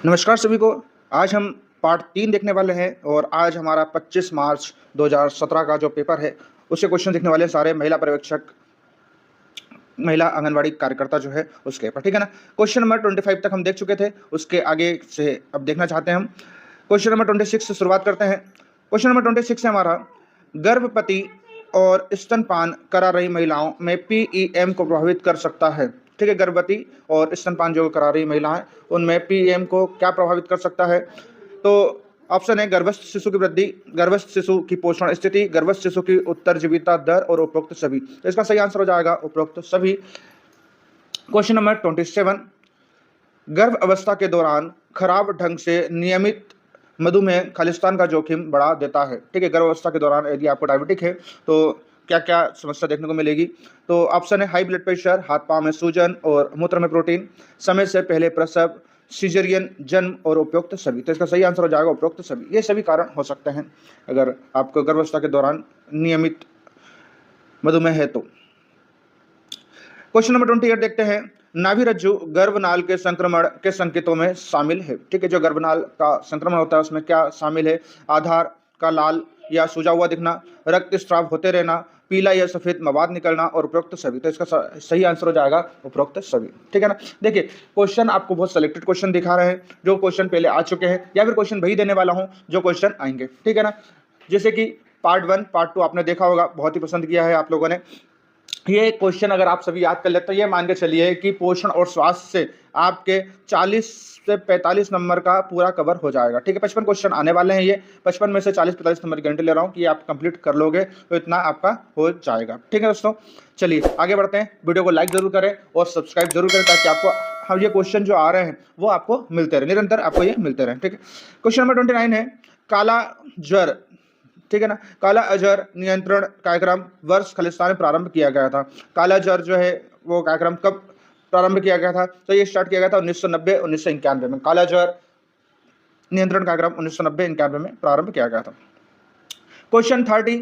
नमस्कार सभी को। आज हम पार्ट 3 देखने वाले हैं और आज हमारा 25 मार्च 2017 का जो पेपर है उसके क्वेश्चन देखने वाले हैं सारे महिला पर्यवेक्षक, महिला आंगनवाड़ी कार्यकर्ता जो है उसके पर, ठीक है ना। क्वेश्चन नंबर 25 तक हम देख चुके थे, उसके आगे से अब देखना चाहते हैं हम। क्वेश्चन नंबर 26 से शुरुआत करते हैं। क्वेश्चन नंबर 26 है हमारा, गर्भवती और स्तनपान करा रही महिलाओं में पीईएम को प्रभावित कर सकता है। ठीक है, गर्भवती और स्तनपान जो करा रही महिलाएं उनमें पीईएम को क्या प्रभावित कर सकता है। तो ऑप्शन है गर्भस्थ शिशु की वृद्धि, गर्भस्थ शिशु की पोषण स्थिति, गर्भस्थ शिशु की उत्तरजीविता दर और उपरोक्त सभी। तो इसका सही आंसर हो जाएगा उपरोक्त सभी। क्वेश्चन नंबर 27, गर्भ अवस्था के दौरान खराब ढंग से नियमित मधुमेह खालिस्तान का जोखिम बढ़ा देता है। ठीक है, गर्भ अवस्था के दौरान यदि आपको डायबिटिक है तो क्या क्या समस्या देखने को मिलेगी। तो ऑप्शन है हाई ब्लड प्रेशर, हाथ पांव में सूजन और मूत्र में प्रोटीन, समय से पहले प्रसव, सीजरियन जन्म और उपयुक्त सभी। तो इसका सही आंसर हो जाएगा उपयुक्त सभी। ये सभी कारण हो सकते हैं अगर आपको गर्भावस्था के दौरान नियमित मधुमेह है तो। क्वेश्चन नंबर 28 देखते हैं, नाभि रज्जु गर्भनाल के संक्रमण के संकेतों में शामिल है। ठीक है, जो गर्भनाल का संक्रमण होता है उसमें क्या शामिल है। आधार का लाल या सूजा हुआ दिखना, रक्तस्राव होते रहना, पीला या सफेद मवाद निकलना और उपरोक्त सभी। तो इसका सही आंसर हो जाएगा उपरोक्त सभी। ठीक है ना। देखिए, क्वेश्चन आपको बहुत सिलेक्टेड क्वेश्चन दिखा रहे हैं, जो क्वेश्चन पहले आ चुके हैं या फिर क्वेश्चन वही देने वाला हूं जो क्वेश्चन आएंगे। ठीक है ना। जैसे कि पार्ट 1 पार्ट 2 आपने देखा होगा, बहुत ही पसंद किया है आप लोगों ने। ये क्वेश्चन अगर आप सभी याद कर लेते तो ये मान के चलिए कि पोषण और स्वास्थ्य से आपके 40 से 45 नंबर का पूरा कवर हो जाएगा। ठीक है, 55 क्वेश्चन आने वाले हैं। ये 55 में से 40-45 नंबर की गारंटी ले रहा हूँ कि आप कंप्लीट कर लोगे तो इतना आपका हो जाएगा। ठीक है दोस्तों, चलिए आगे बढ़ते हैं। वीडियो को लाइक जरूर करें और सब्सक्राइब जरूर करें ताकि आपको हम ये क्वेश्चन जो आ रहे हैं वो आपको मिलते रहे, निरंतर आपको ये मिलते रहे। ठीक है, क्वेश्चन नंबर 29 है, काला ज्वर, ठीक है ना, काला अजहर नियंत्रण कार्यक्रम वर्ष खालिस्तान में प्रारंभ किया गया था। काला अजहर जो है वो कार्यक्रम कब प्रारंभ किया गया था। तो ये स्टार्ट किया गया था 1990-1991 में। काला अजहर नियंत्रण कार्यक्रम 1990-91 में प्रारंभ किया गया था। क्वेश्चन 30,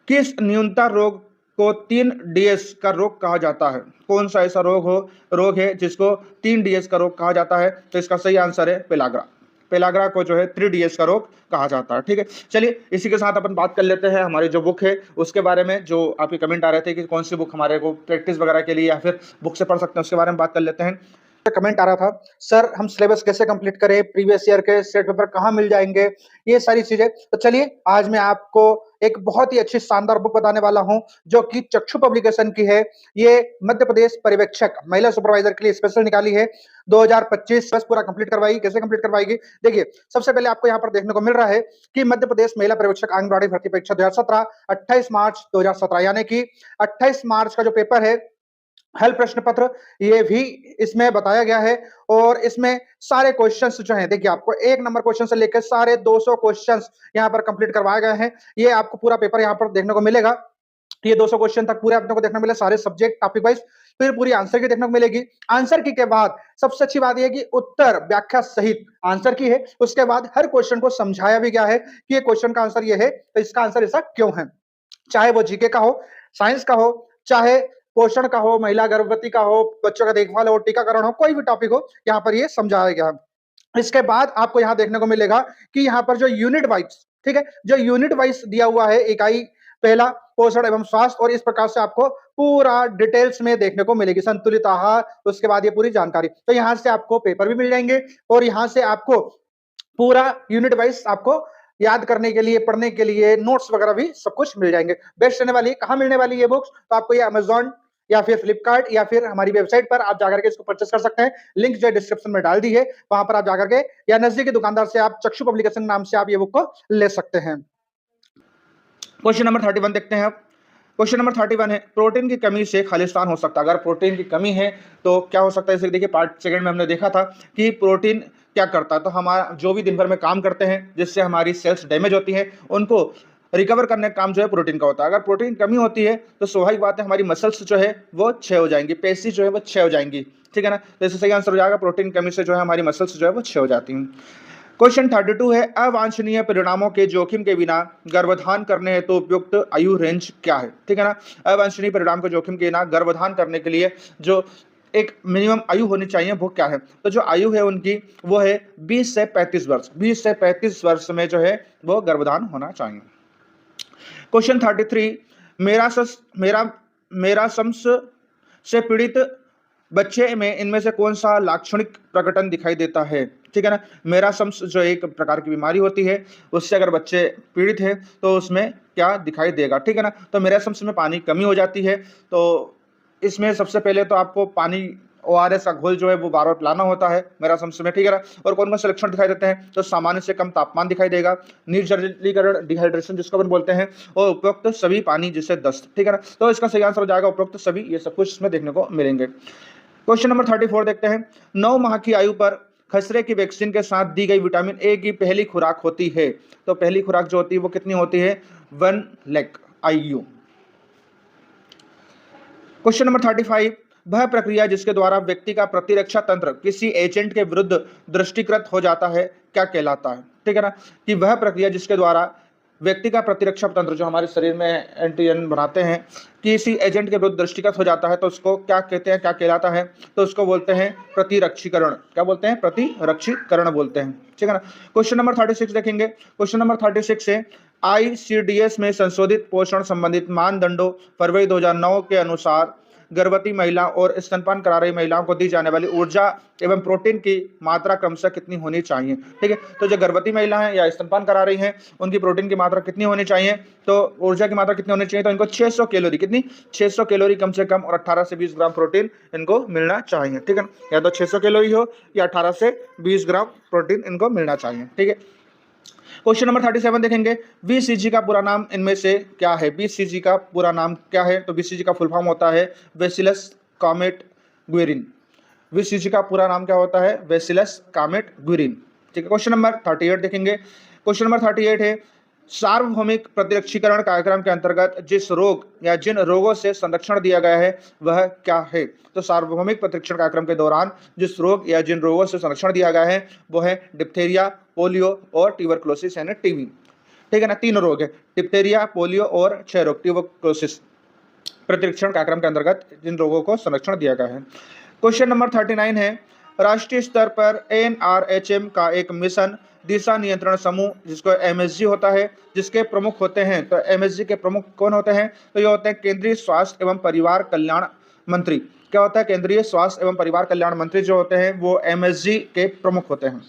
किस न्यूनता रोग को 3DS का रोग कहा जाता है। कौन सा ऐसा रोग है जिसको 3DS का रोग कहा जाता है। तो इसका सही आंसर है पेलाग्रा। पेलाग्रा को जो है 3DS का रोग कहा जाता है। ठीक है, चलिए इसी के साथ अपन बात कर लेते हैं हमारी जो बुक है उसके बारे में। जो आपके कमेंट आ रहे थे कि कौन सी बुक हमारे को प्रैक्टिस वगैरह के लिए या फिर बुक से पढ़ सकते हैं, उसके बारे में बात कर लेते हैं। कमेंट आ रहा था, सर हम सिलेबस कैसे कंप्लीट करें, प्रीवियस ईयर के सेट पेपर कहाँ मिल जाएंगे, ये सारी चीजें। तो चलिए आज मैं आपको एक बहुत ही अच्छी शानदार बुक बताने वाला हूं जो कि चक्षु पब्लिकेशन की है। ये मध्य प्रदेश पर्यवेक्षक महिला सुपरवाइजर के लिए स्पेशल निकाली है। 2025 बस पूरा कंप्लीट करवाएगी। कैसे कंप्लीट करवाएगी, देखिए सबसे पहले आपको यहाँ पर देखने को मिल रहा है कि मध्य प्रदेश महिला पर्यवेक्षक आंगनबाड़ी भर्ती परीक्षा 2017 28 मार्च 2017 यानी कि 28 मार्च का जो पेपर है हल प्रश्न पत्र, ये भी इसमें बताया गया है। और इसमें सारे क्वेश्चंस जो हैं, देखिए आपको 1 नंबर क्वेश्चन से लेकर सारे 200 क्वेश्चंस यहाँ पर कंप्लीट करवाए गए हैं। ये आपको पूरा पेपर यहाँ पर देखने को मिलेगा। ये 200 क्वेश्चन तक पूरे अपने को देखने को मिले, सारे सब्जेक्ट टॉपिक वाइज। फिर पूरी आंसर की देखने को मिलेगी। आंसर की के बाद सबसे अच्छी बात यह है कि उत्तर व्याख्या सहित आंसर की है। उसके बाद हर क्वेश्चन को समझाया भी गया है कि ये क्वेश्चन का आंसर ये है तो इसका आंसर ऐसा क्यों है। चाहे वो जीके का हो, साइंस का हो, चाहे पोषण का हो, महिला गर्भवती का हो, बच्चों का देखभाल हो, टीकाकरण हो, कोई भी टॉपिक हो, यहाँ पर ये समझाया गया है। इसके बाद आपको यहाँ देखने को मिलेगा कि यहाँ पर जो यूनिट वाइज, ठीक है, जो यूनिट वाइज दिया हुआ है, इकाई पहला पोषण एवं स्वास्थ्य, और इस प्रकार से आपको पूरा डिटेल्स में देखने को मिलेगी। संतुलित आहार, उसके बाद ये पूरी जानकारी। तो यहाँ से आपको पेपर भी मिल जाएंगे और यहाँ से आपको पूरा यूनिट वाइज आपको याद करने के लिए, पढ़ने के लिए नोट्स वगैरह भी सब कुछ मिल जाएंगे। बेस्ट रहने वाली, कहाँ मिलने वाली ये बुक्स, तो आपको ये अमेजॉन या फिर फ्लिपकार्ट या फिर हमारी वेबसाइट पर आप जाकर के इसको परचेस कर सकते हैं। लिंक जो डिस्क्रिप्शन में डाल दी है, वहां पर आप जाकर के या नजदीकी दुकानदार से आप चक्षु पब्लिकेशन नाम से आप ये बुक को ले सकते हैं। क्वेश्चन नंबर 31 देखते हैं आप। क्वेश्चन नंबर 31 है, प्रोटीन की कमी से खालिस्तान हो सकता है। अगर प्रोटीन की कमी है तो क्या हो सकता है। जैसे देखिए पार्ट 2 में हमने देखा था कि प्रोटीन क्या करता है। तो हमारा जो भी दिन भर में काम करते हैं जिससे हमारी सेल्स डैमेज होती हैं, उनको रिकवर करने का काम जो है प्रोटीन का होता है। अगर प्रोटीन की कमी होती है तो स्वाभाविक बात है हमारी मसल्स जो है वो क्षय हो जाएंगी, पेशी जो है वो क्षय हो जाएंगी। ठीक है ना। तो इससे सही आंसर हो जाएगा प्रोटीन की कमी से जो है हमारी मसल्स जो है वो क्षय हो जाती हैं। क्वेश्चन 32 है, अवांछनीय परिणामों के जोखिम के बिना गर्भधान करने हेतु उपयुक्त आयु रेंज क्या है। ठीक है ना। अवांछनीय परिणाम के जोखिम के बिना गर्भधान करने के लिए जो एक मिनिमम आयु होनी चाहिए, वो क्या है? तो जो आयु है उनकी वो है 20 से 35 वर्ष। 20 से 35 वर्ष में जो है वो गर्भधान होना चाहिए। क्वेश्चन 33, मेरासम्स से पीड़ित बच्चे में इनमें से कौन सा लाक्षणिक प्रकटन दिखाई देता है? ठीक है ना। मेरासम्स जो एक प्रकार की बीमारी होती है, उससे अगर बच्चे पीड़ित हैं तो उसमें क्या दिखाई देगा? ठीक है ना। तो मेरासम्स में पानी कमी हो जाती है, तो इसमें सबसे पहले तो आपको पानी ORS का घोल जो है वो बार बार पिलाना होता है मेरासम्स में। ठीक है ना। और कौन कौन से लक्षण दिखाई देते हैं? तो सामान्य से कम तापमान दिखाई देगा, निर्जलीकरण डिहाइड्रेशन जिसको अपन बोलते हैं, और उपरोक्त सभी पानी जिससे दस्त। ठीक है ना। तो इसका सही आंसर हो जाएगा उपरोक्त सभी, ये सब कुछ इसमें देखने को मिलेंगे। क्वेश्चन नंबर 34 देखते हैं। 9 माह की आयु पर खसरे की वैक्सीन के साथ दी गई विटामिन ए की पहली खुराक होती है, तो पहली खुराक जो होती है वो कितनी होती है? 1 लाख IU। क्वेश्चन नंबर 35, वह प्रक्रिया जिसके द्वारा व्यक्ति का प्रतिरक्षा तंत्र किसी एजेंट के विरुद्ध दृष्टिकृत हो जाता है क्या कहलाता है? ठीक है ना। कि वह प्रक्रिया जिसके द्वारा व्यक्ति का प्रतिरक्षा तंत्र जो हमारे शरीर में एंटीजन बनाते हैं किसी एजेंट के विरुद्ध दृष्टिगत हो जाता है, तो उसको क्या कहते हैं, क्या कहलाता है? तो उसको बोलते हैं प्रतिरक्षीकरण। क्या बोलते हैं? प्रतिरक्षीकरण बोलते हैं। ठीक है ना। क्वेश्चन नंबर 36 देखेंगे। क्वेश्चन नंबर 36 से ICDS में संशोधित पोषण संबंधित मानदंडों फरवरी 2009 के अनुसार गर्भवती महिला और स्तनपान करा रही महिलाओं को दी जाने वाली ऊर्जा एवं प्रोटीन की मात्रा क्रमशः कितनी होनी चाहिए? ठीक है। तो जो गर्भवती महिला है या स्तनपान करा रही हैं उनकी प्रोटीन की मात्रा कितनी होनी चाहिए? तो ऊर्जा की मात्रा कितनी होनी चाहिए? तो इनको 600 कैलोरी, कितनी? 600 कैलोरी कम से कम, और 18 से 20 ग्राम प्रोटीन इनको मिलना चाहिए। ठीक है। या तो 600 कैलोरी हो या 18 से 20 ग्राम प्रोटीन इनको मिलना चाहिए। ठीक है। क्वेश्चन नंबर 37 देखेंगे। BCG का पूरा नाम इनमें से क्या है? BCG का पूरा नाम क्या है? तो BCG का फुल फॉर्म होता है बेसिलस कॉमेट ग्विरिन। BCG का पूरा नाम क्या होता है? Bacillus Calmette Guerin. ठीक है। क्वेश्चन नंबर 38 देखेंगे। क्वेश्चन नंबर 38 है, सार्वभौमिक प्रतिरक्षीकरण कार्यक्रम के अंतर्गत जिस रोग या जिन रोगों से संरक्षण दिया गया है वह क्या है? तो सार्वभौमिक प्रतिरक्षण कार्यक्रम के दौरान जिस रोग या जिन रोगों से संरक्षण दिया गया है वो है डिप्थेरिया, पोलियो और ट्यूबरक्लोसिस यानी टीबी। ठीक है ना। 3 रोग है, डिप्थेरिया, पोलियो और क्षय रोग, ट्यूबरक्लोसिस। प्रतिरक्षण कार्यक्रम के अंतर्गत जिन रोगों को संरक्षण दिया गया है। क्वेश्चन नंबर 39 है, राष्ट्रीय स्तर पर NRHM का एक मिशन दिशा नियंत्रण समूह जिसको MSG होता है, जिसके प्रमुख होते हैं, तो MSG के प्रमुख कौन होते हैं? तो ये होते हैं केंद्रीय स्वास्थ्य एवं परिवार कल्याण मंत्री। क्या होता है? केंद्रीय स्वास्थ्य एवं परिवार कल्याण मंत्री जो होते हैं वो MSG के प्रमुख होते हैं।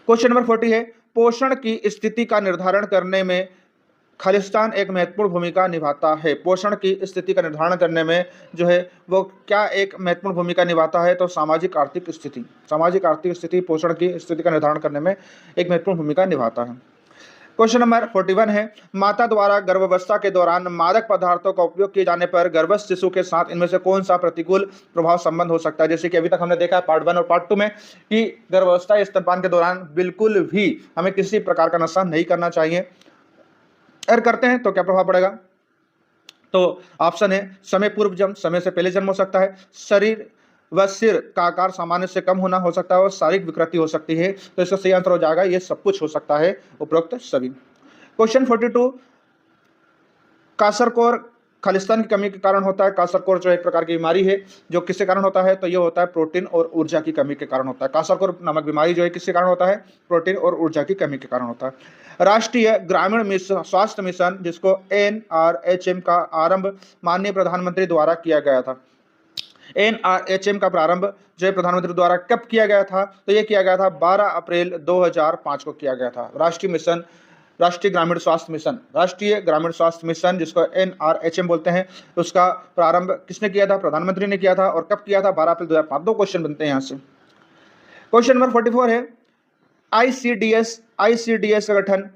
क्वेश्चन नंबर 40 है, पोषण की स्थिति का निर्धारण करने में खालिस्तान एक महत्वपूर्ण भूमिका निभाता है। पोषण की स्थिति का निर्धारण करने में जो है वो क्या एक महत्वपूर्ण भूमिका निभाता है? तो सामाजिक आर्थिक स्थिति। सामाजिक आर्थिक स्थिति पोषण की स्थिति का निर्धारण करने में एक महत्वपूर्ण भूमिका निभाता है। क्वेश्चन नंबर 41 है, माता द्वारा गर्भावस्था के दौरान मादक पदार्थों का उपयोग किए जाने पर गर्भस्थ शिशु के साथ इनमें से कौन सा प्रतिकूल प्रभाव संबंध हो सकता है? जैसे कि अभी तक हमने देखा है पार्ट 1 और पार्ट 2 में कि गर्भावस्था या स्तनपान के दौरान बिल्कुल भी हमें किसी प्रकार का नशा नहीं करना चाहिए। अगर करते हैं तो क्या प्रभाव पड़ेगा? तो ऑप्शन है समय पूर्व जन्म, समय से पहले जन्म हो सकता है, शरीर व सिर का आकार सामान्य से कम होना हो सकता है, और शारीरिक विकृति हो सकती है। तो इसका सही आंसर हो जाएगा ये सब कुछ हो सकता है उपरोक्त सभी। क्वेश्चन 42, कासरकोर खालिस्तान की कमी के कारण होता है। कासरकोर जो एक प्रकार की बीमारी है जो किसके कारण होता है? तो ये होता है प्रोटीन और ऊर्जा की कमी के कारण होता है। कासरकोर नामक बीमारी जो है किसके कारण होता है? प्रोटीन और ऊर्जा की कमी के कारण होता है। राष्ट्रीय ग्रामीण स्वास्थ्य मिशन जिसको NRHM का आरंभ माननीय प्रधानमंत्री द्वारा किया गया था। NRHM का प्रारंभ जो है प्रधानमंत्री द्वारा कब किया गया था? तो ये किया गया था 12 अप्रैल 2005 को किया गया था। राष्ट्रीय मिशन, राष्ट्रीय ग्रामीण स्वास्थ्य मिशन, राष्ट्रीय ग्रामीण स्वास्थ्य मिशन जिसको NRHM बोलते हैं, उसका प्रारंभ किसने किया था? प्रधानमंत्री ने किया था। और कब किया था? 12 अप्रैल 2005। 2 क्वेश्चन बनते हैं यहाँ से। क्वेश्चन नंबर 44 है, ICDS का गठन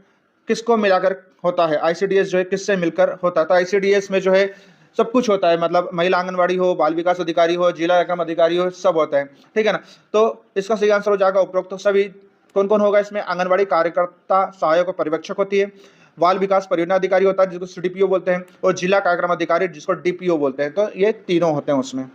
किसको मिलाकर होता है? ICDS जो है किससे मिलकर होता है? तो ICDS में जो है सब कुछ होता है, मतलब महिला आंगनवाड़ी हो, बाल विकास अधिकारी हो, जिला कार्यक्रम अधिकारी हो, सब होता है। ठीक है ना। तो इसका सही आंसर हो जाएगा उपरोक्त तो सभी। कौन कौन होगा इसमें? आंगनवाड़ी कार्यकर्ता, सहायक और पर्यवेक्षक होती है, बाल विकास परियोजना अधिकारी होता है जिसको CDPO बोलते हैं, और जिला कार्यक्रम अधिकारी जिसको DPO बोलते हैं। तो ये तीनों होते हैं उसमें।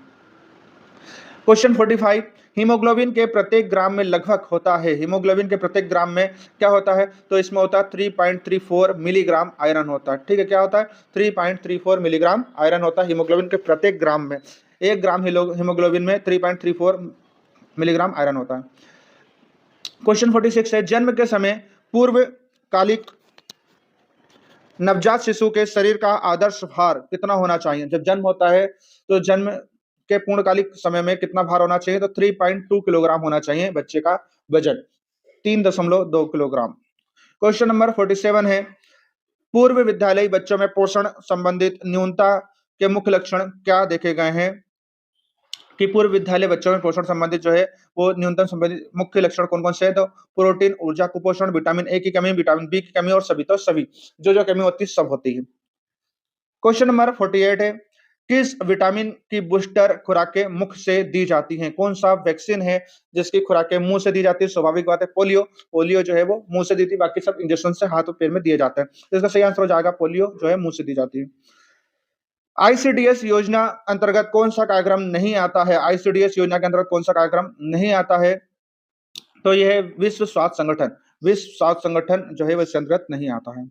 क्वेश्चन 45, हीमोग्लोबिन के प्रत्येक ग्राम में लगभग होता है, हीमोग्लोबिन के प्रत्येक ग्राम में क्या होता है? तो इसमें होता है 3.34 मिलीग्राम आयरन होता है। ठीक है। क्या होता है? 3.34 मिलीग्राम आयरन होता है हीमोग्लोबिन के प्रत्येक ग्राम में। 1 ग्राम हीमोग्लोबिन में 3.34 मिलीग्राम आयरन होता है। क्वेश्चन 46 है, जन्म के समय पूर्वकालिक नवजात शिशु के शरीर का आदर्श भार कितना होना चाहिए? जब जन्म होता है तो जन्म के पूर्णकालिक समय में कितना भार होना चाहिए? तो 3.2 किलोग्राम होना चाहिए बच्चे का वजन, 3.2 किलोग्राम। क्वेश्चन नंबर 47 है, पूर्व विद्यालयी बच्चों में पोषण संबंधित न्यूनता के मुख्य लक्षण क्या देखे गए हैं? कि पूर्व विद्यालय बच्चों में पोषण संबंधित जो है वो न्यूनतम संबंधित मुख्य लक्षण कौन-कौन से हैं? तो प्रोटीन, ऊर्जा, कुपोषण, विटामिन ए की कमी, विटामिन बी की कमी और सभी। तो सभी जो कमी होती है सब होती है। क्वेश्चन नंबर 48 है, किस विटामिन की बूस्टर खुराकें मुख से दी जाती हैं? कौन सा वैक्सीन है जिसकी खुराकें मुंह से दी जाती है? स्वाभाविक बात है पोलियो। पोलियो जो है वो मुंह से दी थी, बाकी सब इंजेक्शन से हाथ और पैर में दिए जाते हैं। तो इसका सही आंसर हो जाएगा पोलियो जो है मुंह से दी जाती है। आईसीडीएस योजना अंतर्गत कौन सा कार्यक्रम नहीं आता है? आईसीडीएस योजना के अंतर्गत कौन सा कार्यक्रम नहीं आता है? तो यह है विश्व स्वास्थ्य संगठन। विश्व स्वास्थ्य संगठन जो है वो इसके अंतर्गत नहीं आता है।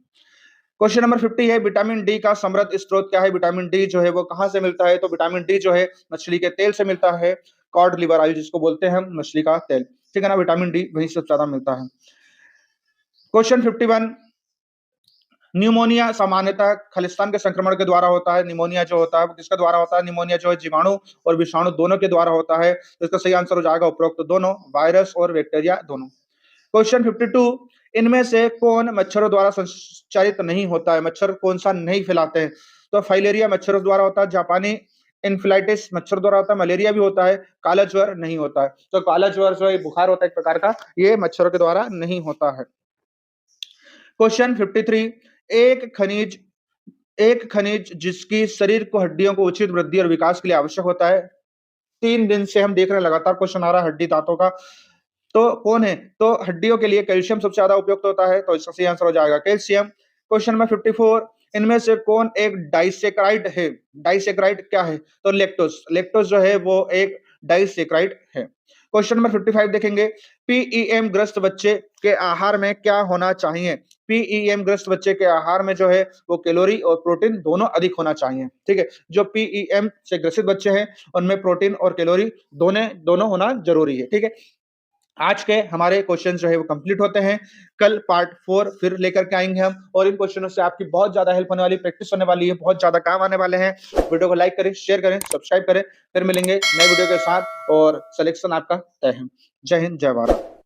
क्वेश्चन नंबर 50 है, विटामिन डी का समृद्ध स्रोत क्या है? विटामिन डी जो है वो कहां से मिलता है? तो विटामिन डी जो है मछली के तेल से मिलता है। कॉड लिवर ऑयल जिसको बोलते हैं हम, मछली का तेल, ठीक है ना। विटामिन डी वहीं से ज्यादा मिलता है। क्वेश्चन 51, न्यूमोनिया सामान्यतः खालिस्तान के संक्रमण के द्वारा होता है। निमोनिया जो होता है वो किसके द्वारा होता है? निमोनिया जो है जीवाणु और विषाणु दोनों के द्वारा होता है। तो इसका सही आंसर हो जाएगा उपरोक्त दोनों, वायरस और बैक्टीरिया दोनों। क्वेश्चन 52, इनमें से कौन मच्छरों द्वारा संचारित नहीं होता है? मच्छर कौन सा नहीं फैलाते हैं? तो फाइलेरिया मच्छरों द्वारा होता है, जापानी इन्फ्लाइटिस मच्छर द्वारा होता है, मलेरिया भी होता है, काला ज्वर नहीं होता है। तो काला ज्वर जो है बुखार होता है एक प्रकार का, ये मच्छरों के द्वारा नहीं होता है। क्वेश्चन 53, एक खनिज जिसकी शरीर को हड्डियों को उचित वृद्धि और विकास के लिए आवश्यक होता है। 3 दिन से हम देख रहे हैं लगातार क्वेश्चन आ रहा है हड्डी दांतों का, तो कौन है? तो हड्डियों के लिए कैल्शियम सबसे ज्यादा उपयुक्त होता है, तो इसका सही आंसर हो जाएगा कैल्शियम। क्वेश्चन नंबर 54, इनमें से कौन एक डाइसेक्राइड है? डाइसेक्राइड क्या है? तो लेक्टोज। लेक्टोज जो है वो एक डाइसेक्राइड है। क्वेश्चन नंबर 55 देखेंगे, पीईएम ग्रस्त बच्चे के आहार में क्या होना चाहिए? पीईएम ग्रस्त बच्चे के आहार में जो है वो कैलोरी और प्रोटीन दोनों अधिक होना चाहिए, ठीक है। जो पीईएम से ग्रसित बच्चे हैं उनमें प्रोटीन और कैलोरी दोनों होना जरूरी है, ठीक है। आज के हमारे क्वेश्चन जो है वो कंप्लीट होते हैं। कल पार्ट 4 फिर लेकर के आएंगे हम, और इन क्वेश्चनों से आपकी बहुत ज्यादा हेल्प होने वाली, प्रैक्टिस होने वाली है, बहुत ज्यादा काम आने वाले हैं। वीडियो को लाइक करें, शेयर करें, सब्सक्राइब करें। फिर मिलेंगे नए वीडियो के साथ और सिलेक्शन आपका तय है। जय हिंद, जय भारत।